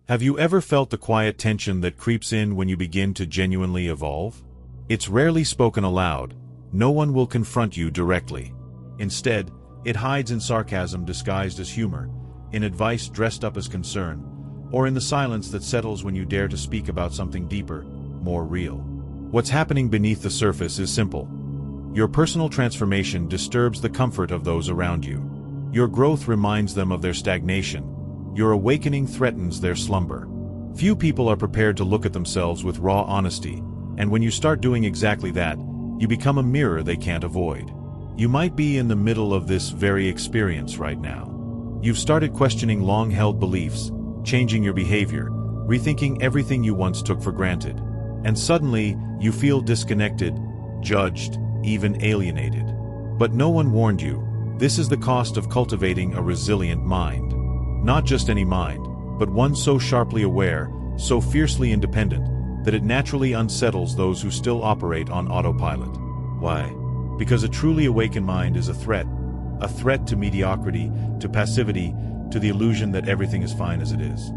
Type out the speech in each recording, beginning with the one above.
Have you ever felt the quiet tension that creeps in when you begin to genuinely evolve? It's rarely spoken aloud. No one will confront you directly. Instead, it hides in sarcasm disguised as humor, in advice dressed up as concern, or in the silence that settles when you dare to speak about something deeper, more real. What's happening beneath the surface is simple. Your personal transformation disturbs the comfort of those around you. Your growth reminds them of their stagnation. Your awakening threatens their slumber. Few people are prepared to look at themselves with raw honesty, and when you start doing exactly that, you become a mirror they can't avoid. You might be in the middle of this very experience right now. You've started questioning long-held beliefs, changing your behavior, rethinking everything you once took for granted. And suddenly, you feel disconnected, judged, even alienated. But no one warned you. This is the cost of cultivating a resilient mind. Not just any mind, but one so sharply aware, so fiercely independent, that it naturally unsettles those who still operate on autopilot. Why? Because a truly awakened mind is a threat to mediocrity, to passivity, to the illusion that everything is fine as it is.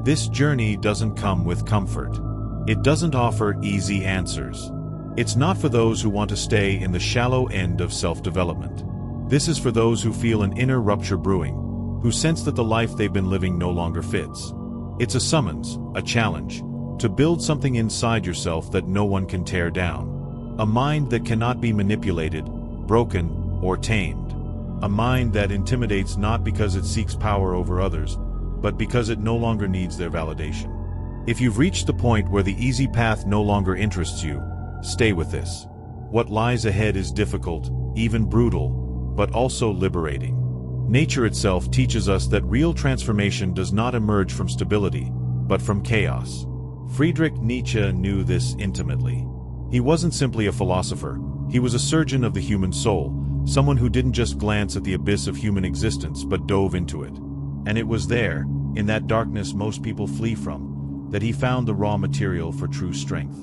This journey doesn't come with comfort. It doesn't offer easy answers. It's not for those who want to stay in the shallow end of self-development. This is for those who feel an inner rupture brewing, who sense that the life they've been living no longer fits. It's a summons, a challenge, to build something inside yourself that no one can tear down. A mind that cannot be manipulated, broken, or tamed. A mind that intimidates not because it seeks power over others, but because it no longer needs their validation. If you've reached the point where the easy path no longer interests you, stay with this. What lies ahead is difficult, even brutal, but also liberating. Nature itself teaches us that real transformation does not emerge from stability, but from chaos. Friedrich Nietzsche knew this intimately. He wasn't simply a philosopher, he was a surgeon of the human soul, someone who didn't just glance at the abyss of human existence but dove into it. And it was there, in that darkness most people flee from, that he found the raw material for true strength.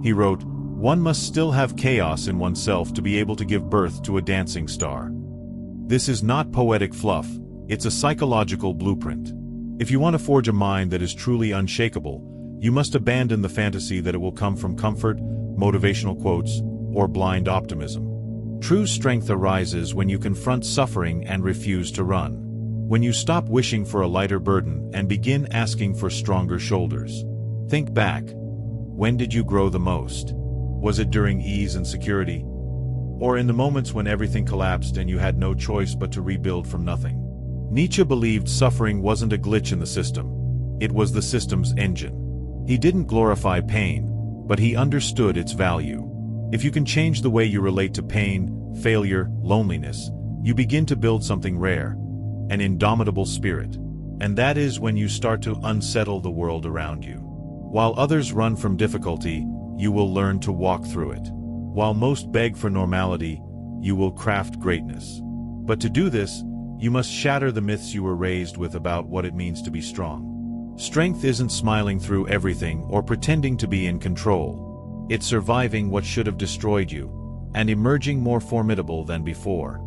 He wrote, "One must still have chaos in oneself to be able to give birth to a dancing star." This is not poetic fluff, it's a psychological blueprint. If you want to forge a mind that is truly unshakable, you must abandon the fantasy that it will come from comfort, motivational quotes, or blind optimism. True strength arises when you confront suffering and refuse to run. When you stop wishing for a lighter burden and begin asking for stronger shoulders. Think back. When did you grow the most? Was it during ease and security? Or in the moments when everything collapsed and you had no choice but to rebuild from nothing? Nietzsche believed suffering wasn't a glitch in the system. It was the system's engine. He didn't glorify pain, but he understood its value. If you can change the way you relate to pain, failure, loneliness, you begin to build something rare, an indomitable spirit. And that is when you start to unsettle the world around you. While others run from difficulty, you will learn to walk through it. While most beg for normality, you will craft greatness. But to do this, you must shatter the myths you were raised with about what it means to be strong. Strength isn't smiling through everything or pretending to be in control. It's surviving what should have destroyed you, and emerging more formidable than before.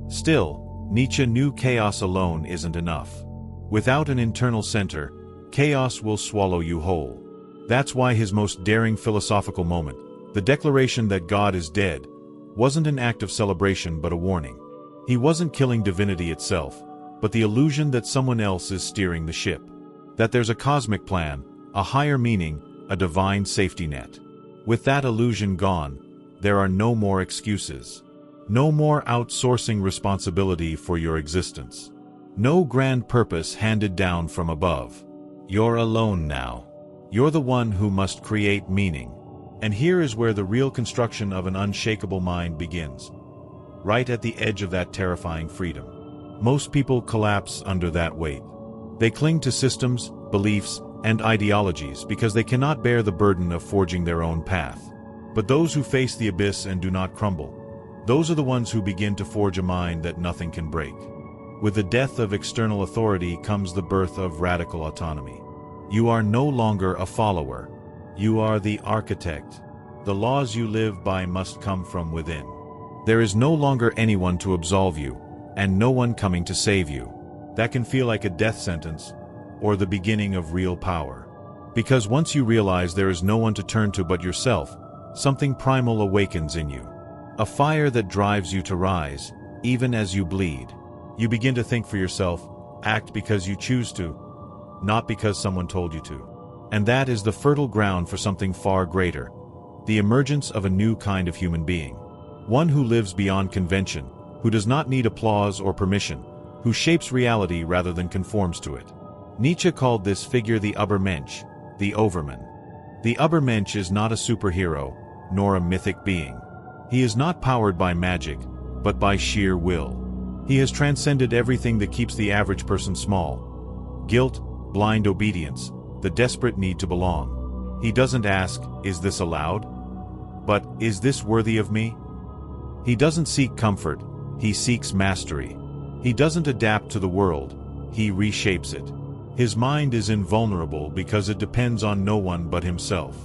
Still, Nietzsche knew chaos alone isn't enough. Without an internal center, chaos will swallow you whole. That's why his most daring philosophical moment, the declaration that God is dead, wasn't an act of celebration but a warning. He wasn't killing divinity itself, but the illusion that someone else is steering the ship. That there's a cosmic plan, a higher meaning, a divine safety net. With that illusion gone, there are no more excuses. No more outsourcing responsibility for your existence. No grand purpose handed down from above. You're alone now. You're the one who must create meaning. And here is where the real construction of an unshakable mind begins. Right at the edge of that terrifying freedom. Most people collapse under that weight. They cling to systems, beliefs, and ideologies because they cannot bear the burden of forging their own path. But those who face the abyss and do not crumble, those are the ones who begin to forge a mind that nothing can break. With the death of external authority comes the birth of radical autonomy. You are no longer a follower. You are the architect. The laws you live by must come from within. There is no longer anyone to absolve you, and no one coming to save you. That can feel like a death sentence, or the beginning of real power. Because once you realize there is no one to turn to but yourself, something primal awakens in you. A fire that drives you to rise, even as you bleed. You begin to think for yourself, act because you choose to, not because someone told you to. And that is the fertile ground for something far greater, the emergence of a new kind of human being. One who lives beyond convention, who does not need applause or permission, who shapes reality rather than conforms to it. Nietzsche called this figure the Übermensch, the Overman. The Übermensch is not a superhero, nor a mythic being. He is not powered by magic, but by sheer will. He has transcended everything that keeps the average person small. Guilt, blind obedience, the desperate need to belong. He doesn't ask, is this allowed? But, is this worthy of me? He doesn't seek comfort, he seeks mastery. He doesn't adapt to the world, he reshapes it. His mind is invulnerable because it depends on no one but himself.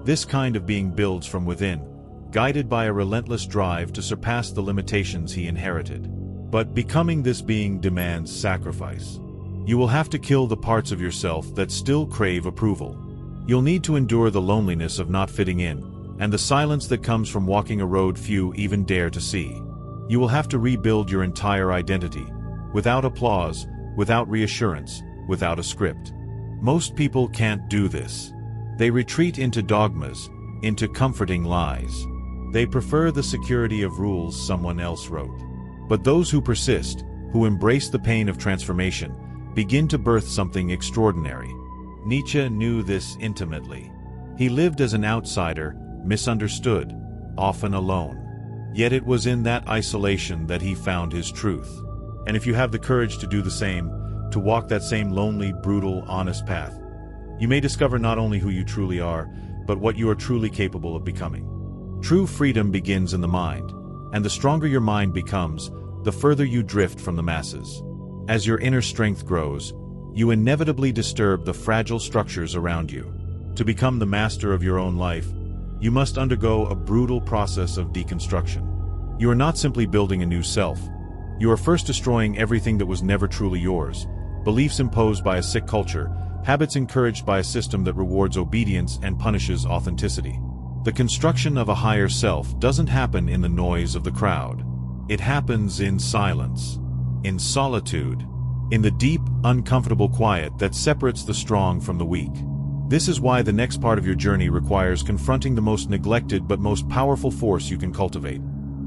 This kind of being builds from within, guided by a relentless drive to surpass the limitations he inherited. But becoming this being demands sacrifice. You will have to kill the parts of yourself that still crave approval. You'll need to endure the loneliness of not fitting in, and the silence that comes from walking a road few even dare to see. You will have to rebuild your entire identity, without applause, without reassurance, without a script. Most people can't do this. They retreat into dogmas, into comforting lies. They prefer the security of rules someone else wrote. But those who persist, who embrace the pain of transformation, begin to birth something extraordinary. Nietzsche knew this intimately. He lived as an outsider, misunderstood, often alone. Yet it was in that isolation that he found his truth. And if you have the courage to do the same, to walk that same lonely, brutal, honest path, you may discover not only who you truly are, but what you are truly capable of becoming. True freedom begins in the mind, and the stronger your mind becomes, the further you drift from the masses. As your inner strength grows, you inevitably disturb the fragile structures around you. To become the master of your own life, you must undergo a brutal process of deconstruction. You are not simply building a new self. You are first destroying everything that was never truly yours, beliefs imposed by a sick culture, habits encouraged by a system that rewards obedience and punishes authenticity. The construction of a higher self doesn't happen in the noise of the crowd. It happens in silence, in solitude, in the deep, uncomfortable quiet that separates the strong from the weak. This is why the next part of your journey requires confronting the most neglected but most powerful force you can cultivate: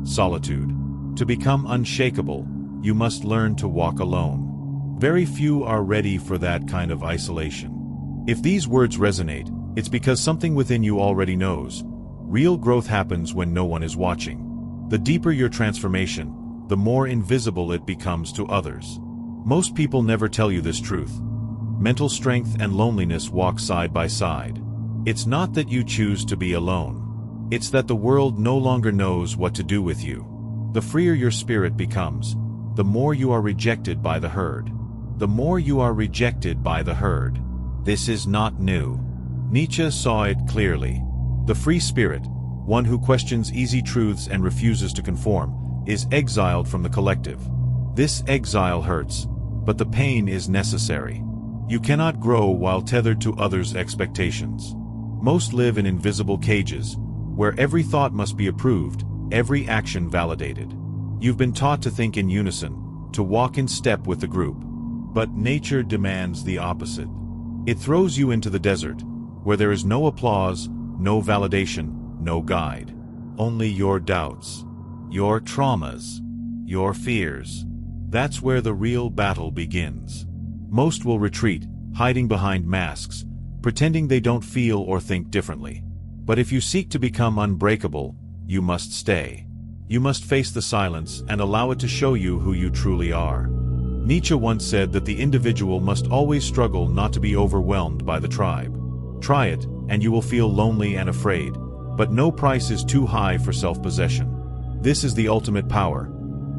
solitude. To become unshakable, you must learn to walk alone. Very few are ready for that kind of isolation. If these words resonate, it's because something within you already knows. Real growth happens when no one is watching. The deeper your transformation, the more invisible it becomes to others. Most people never tell you this truth. Mental strength and loneliness walk side by side. It's not that you choose to be alone. It's that the world no longer knows what to do with you. The freer your spirit becomes, the more you are rejected by the herd. The more you are rejected by the herd. This is not new. Nietzsche saw it clearly. The free spirit, one who questions easy truths and refuses to conform, is exiled from the collective. This exile hurts, but the pain is necessary. You cannot grow while tethered to others' expectations. Most live in invisible cages, where every thought must be approved, every action validated. You've been taught to think in unison, to walk in step with the group. But nature demands the opposite. It throws you into the desert, where there is no applause, no validation, no guide. Only your doubts, your traumas, your fears. That's where the real battle begins. Most will retreat, hiding behind masks, pretending they don't feel or think differently. But if you seek to become unbreakable, you must stay. You must face the silence and allow it to show you who you truly are. Nietzsche once said that the individual must always struggle not to be overwhelmed by the tribe. Try it, and you will feel lonely and afraid, but no price is too high for self-possession. This is the ultimate power.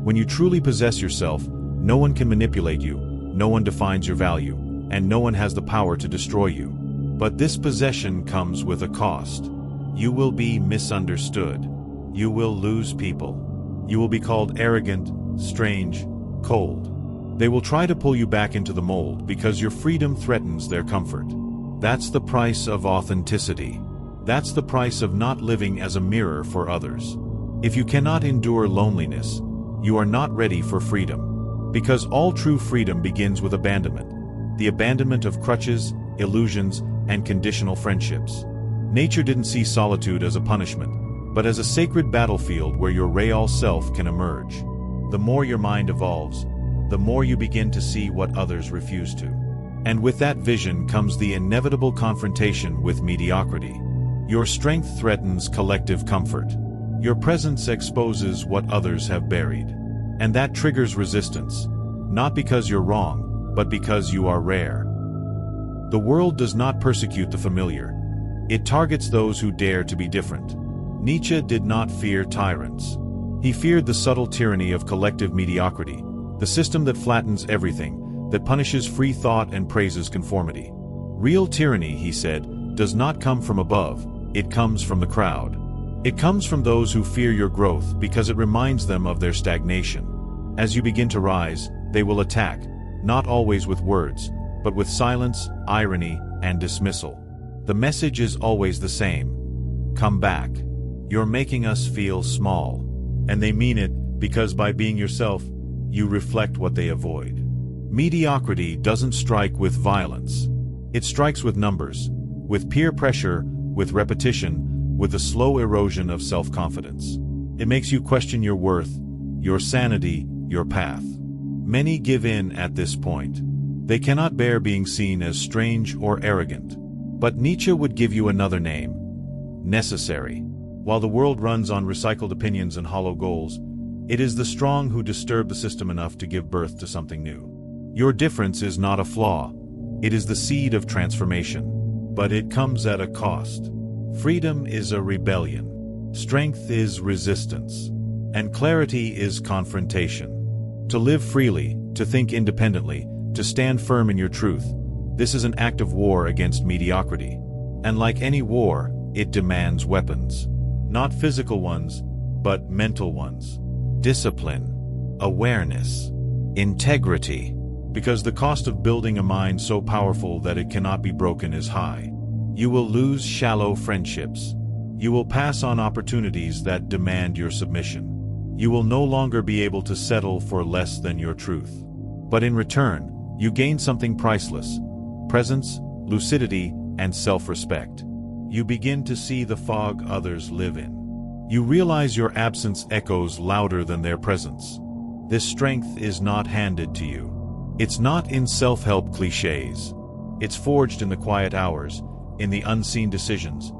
When you truly possess yourself, no one can manipulate you, no one defines your value, and no one has the power to destroy you. But this possession comes with a cost. You will be misunderstood. You will lose people. You will be called arrogant, strange, cold. They will try to pull you back into the mold because your freedom threatens their comfort. That's the price of authenticity. That's the price of not living as a mirror for others. If you cannot endure loneliness, you are not ready for freedom. Because all true freedom begins with abandonment. The abandonment of crutches, illusions, and conditional friendships. Nature didn't see solitude as a punishment, but as a sacred battlefield where your real self can emerge. The more your mind evolves, the more you begin to see what others refuse to. And with that vision comes the inevitable confrontation with mediocrity. Your strength threatens collective comfort. Your presence exposes what others have buried. And that triggers resistance, not because you're wrong, but because you are rare. The world does not persecute the familiar. It targets those who dare to be different. Nietzsche did not fear tyrants. He feared the subtle tyranny of collective mediocrity, the system that flattens everything, that punishes free thought and praises conformity. Real tyranny, he said, does not come from above, it comes from the crowd. It comes from those who fear your growth because it reminds them of their stagnation. As you begin to rise, they will attack, not always with words, but with silence, irony, and dismissal. The message is always the same. Come back. You're making us feel small. And they mean it, because by being yourself, you reflect what they avoid. Mediocrity doesn't strike with violence. It strikes with numbers, with peer pressure, with repetition, with the slow erosion of self-confidence. It makes you question your worth, your sanity, your path. Many give in at this point. They cannot bear being seen as strange or arrogant. But Nietzsche would give you another name: necessary. While the world runs on recycled opinions and hollow goals, it is the strong who disturb the system enough to give birth to something new. Your difference is not a flaw. It is the seed of transformation. But it comes at a cost. Freedom is a rebellion. Strength is resistance. And clarity is confrontation. To live freely, to think independently, to stand firm in your truth, this is an act of war against mediocrity. And like any war, it demands weapons. Not physical ones, but mental ones. Discipline, awareness, integrity. Because the cost of building a mind so powerful that it cannot be broken is high. You will lose shallow friendships. You will pass on opportunities that demand your submission. You will no longer be able to settle for less than your truth. But in return, you gain something priceless: presence, lucidity, and self-respect. You begin to see the fog others live in. You realize your absence echoes louder than their presence. This strength is not handed to you. It's not in self-help cliches. It's forged in the quiet hours, in the unseen decisions,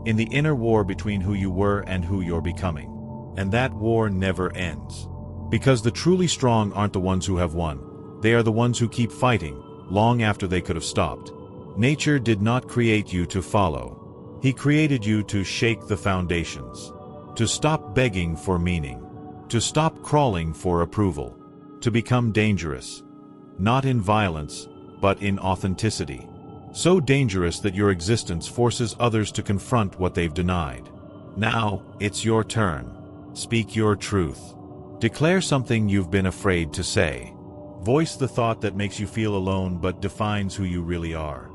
in the inner war between who you were and who you're becoming. And that war never ends. Because the truly strong aren't the ones who have won. They are the ones who keep fighting, long after they could have stopped. Nature did not create you to follow. He created you to shake the foundations. To stop begging for meaning. To stop crawling for approval. To become dangerous. Not in violence, but in authenticity. So dangerous that your existence forces others to confront what they've denied. Now, it's your turn. Speak your truth. Declare something you've been afraid to say. Voice the thought that makes you feel alone but defines who you really are.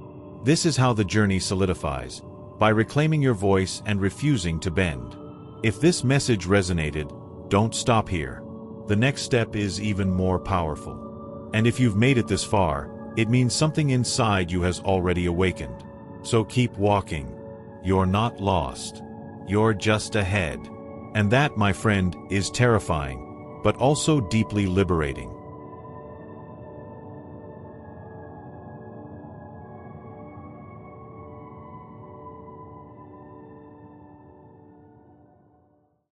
This is how the journey solidifies, by reclaiming your voice and refusing to bend. If this message resonated, don't stop here. The next step is even more powerful. And if you've made it this far, it means something inside you has already awakened. So keep walking. You're not lost. You're just ahead. And that, my friend, is terrifying, but also deeply liberating.